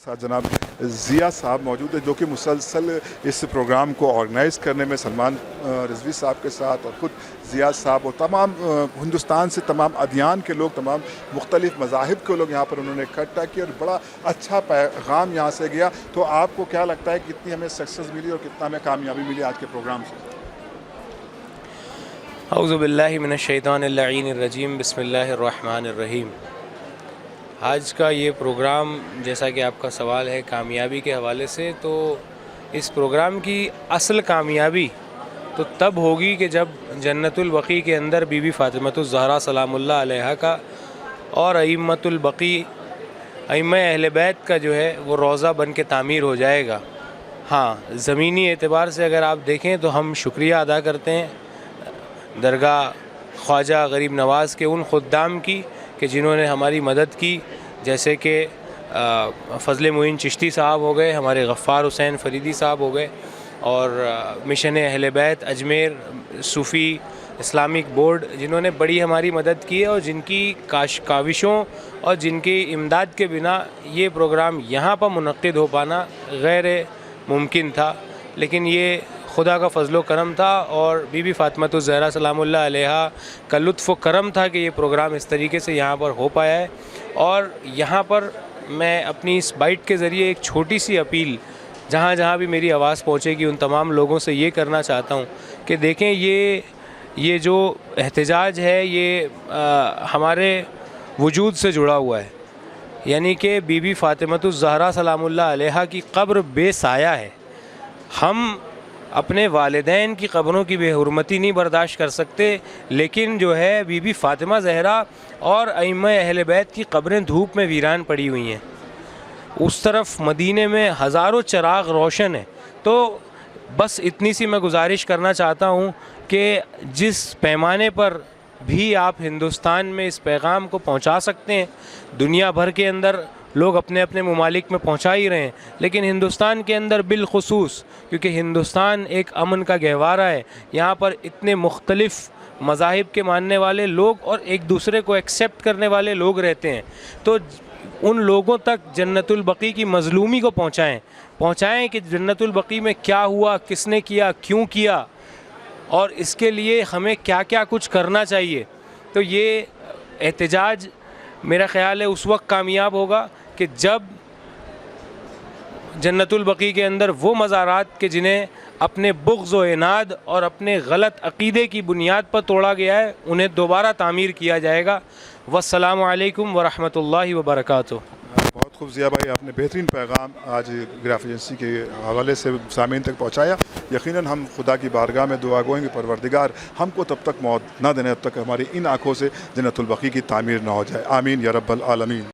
ساتھ جناب ضیاء صاحب موجود ہیں جو کہ مسلسل اس پروگرام کو آرگنائز کرنے میں سلمان رضوی صاحب کے ساتھ اور خود ضیاء صاحب اور تمام ہندوستان سے تمام ادیان کے لوگ، تمام مختلف مذاہب کے لوگ یہاں پر انہوں نے اکٹھا کیا اور بڑا اچھا پیغام یہاں سے گیا. تو آپ کو کیا لگتا ہے کتنی ہمیں سکسیس ملی اور کتنا ہمیں کامیابی ملی آج کے پروگرام سے؟ اعوذ باللہ من الشیطان اللعین الرجیم، بسم اللہ الرحمن الرحیم. آج کا یہ پروگرام، جیسا کہ آپ کا سوال ہے کامیابی کے حوالے سے، تو اس پروگرام کی اصل کامیابی تو تب ہوگی کہ جب جنت البقیع کے اندر بی بی فاطمۃ الزہرا سلام اللہ علیہا کا اور ائمۃ البقیع، ائمہ اہل بیت کا جو ہے وہ روضہ بن کے تعمیر ہو جائے گا. ہاں، زمینی اعتبار سے اگر آپ دیکھیں تو ہم شکریہ ادا کرتے ہیں درگاہ خواجہ غریب نواز کے ان خدام کی کہ جنہوں نے ہماری مدد کی، جیسے کہ فضل معین چشتی صاحب ہو گئے، ہمارے غفار حسین فریدی صاحب ہو گئے، اور مشن اہل بیت اجمیر صوفی اسلامک بورڈ، جنہوں نے بڑی ہماری مدد کی ہے اور جن کی کاوشوں اور جن کی امداد کے بنا یہ پروگرام یہاں پر منعقد ہو پانا غیر ممکن تھا. لیکن یہ خدا کا فضل و کرم تھا اور بی بی فاطمۃ الزہرا سلام اللہ علیہا کا لطف و کرم تھا کہ یہ پروگرام اس طریقے سے یہاں پر ہو پایا ہے. اور یہاں پر میں اپنی اس بائٹ کے ذریعے ایک چھوٹی سی اپیل جہاں جہاں بھی میری آواز پہنچے گی ان تمام لوگوں سے یہ کرنا چاہتا ہوں کہ دیکھیں، یہ جو احتجاج ہے یہ ہمارے وجود سے جڑا ہوا ہے. یعنی کہ بی بی فاطمۃ الزہرا سلام اللہ علیہا کی قبر بے سایہ ہے. ہم اپنے والدین کی قبروں کی بے حرمتی نہیں برداشت کر سکتے، لیکن جو ہے بی بی فاطمہ زہرا اور ائمہ اہل بیت کی قبریں دھوپ میں ویران پڑی ہوئی ہیں. اس طرف مدینے میں ہزاروں چراغ روشن ہیں. تو بس اتنی سی میں گزارش کرنا چاہتا ہوں کہ جس پیمانے پر بھی آپ ہندوستان میں اس پیغام کو پہنچا سکتے ہیں، دنیا بھر کے اندر لوگ اپنے اپنے ممالک میں پہنچا ہی رہے ہیں، لیکن ہندوستان کے اندر بالخصوص، کیونکہ ہندوستان ایک امن کا گہوارہ ہے، یہاں پر اتنے مختلف مذاہب کے ماننے والے لوگ اور ایک دوسرے کو ایکسیپٹ کرنے والے لوگ رہتے ہیں. تو ان لوگوں تک جنت البقیع کی مظلومی کو پہنچائیں کہ جنت البقیع میں کیا ہوا، کس نے کیا، کیوں کیا، اور اس کے لیے ہمیں کیا کیا کچھ کرنا چاہیے. تو یہ احتجاج میرا خیال ہے اس وقت کامیاب ہوگا کہ جب جنت البقیع کے اندر وہ مزارات کہ جنہیں اپنے بغض و عناد اور اپنے غلط عقیدے کی بنیاد پر توڑا گیا ہے، انہیں دوبارہ تعمیر کیا جائے گا. والسلام علیکم ورحمۃ اللہ وبرکاتہ. بہت خوب ضیاء بھائی، آپ نے بہترین پیغام آج گراف ایجنسی کے حوالے سے سامعین تک پہنچایا. یقیناً ہم خدا کی بارگاہ میں دعا گوئیں گے پروردگار ہم کو تب تک موت نہ دینے، تب تک ہماری ان آنکھوں سے جنت البقیع کی تعمیر نہ ہو جائے. آمین یا رب العالمین.